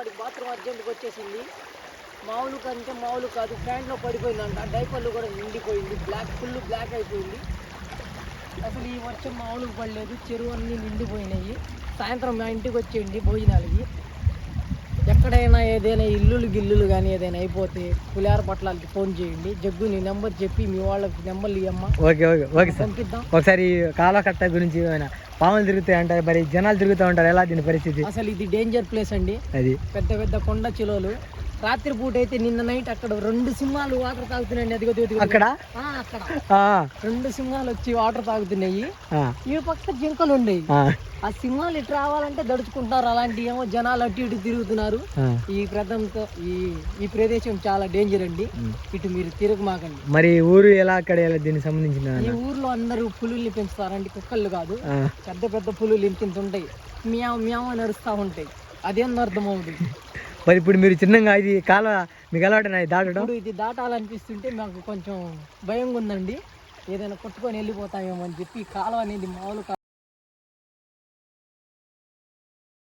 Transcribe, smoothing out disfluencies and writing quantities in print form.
వాడికి బాత్రూమ్ అర్జెంట్గా వచ్చేసింది. మామూలు కంటే మామూలు కాదు, ఫ్యాన్లో పడిపోయిందంట. డైపర్లు కూడా నిండిపోయింది, ఫుల్ బ్లాక్ అయిపోయింది. అసలు ఈ వర్షం మామూలుగా పడలేదు, చెరువు అన్నీ నిండిపోయినాయి. సాయంత్రం మా ఇంటికి వచ్చేయండి భోజనాలకి. ఎక్కడైనా ఏదైనా గిల్లులు కానీ ఏదైనా అయిపోతే పులిహార పట్లాలకి ఫోన్ చేయండి. జగ్గు నీ నెంబర్ చెప్పి మీ వాళ్ళకి నెంబర్లు ఇవ్వమ్మా. ఓకే ఓకే ఓకే సార్, పంపిద్దాం. ఒకసారి కాలకట్ట గురించి పాములు తిరుగుతాయి అంటారు, మరి జనాలు తిరుగుతూ ఉంటారు, ఎలా దీని పరిస్థితి? అసలు ఇది డేంజర్ ప్లేస్ అండి. అది పెద్ద పెద్ద కొండ చిలువలు. రాత్రి పూట అయితే నిన్న నైట్ అక్కడ 2 సింహాలు వాటర్ తాగుతున్నాయండి. అదిగో అక్కడ అక్కడ 2 సింహాలు వచ్చి వాటర్ తాగుతున్నాయి. ఈ పక్క జింకలు ఉండేవి. ఆ సింహాలు ఇటు రావాలంటే దడుచుకుంటారు. అలాంటి ఏమో జనాలు అటు ఇటు తిరుగుతున్నారు. ఈ ప్రదేశం చాలా డేంజర్ అండి. ఇటు మీరు తిరగమాకండి. మరి ఊరు ఎలా అక్కడ దీనికి సంబంధించిన? ఈ ఊర్లో అందరూ పులుల్ని పెంచుతారండి, కుక్కలు కాదు. పెద్ద పెద్ద పులులు ఇంత ఉంటాయి, మ్యావ్ మ్యావ్ అని అరుస్తూ ఉంటాయి. అదేం అర్థం అవుతుంది. మరి ఇప్పుడు మీరు చిన్నగా ఇది కాలువ మీకు అలవాటు దాటడం, ఇది దాటాలనిపిస్తుంటే మాకు కొంచెం భయంగా ఉందండి. ఏదైనా కొట్టుకొని వెళ్ళిపోతామేమో అని చెప్పి కాలువ అనేది మామూలు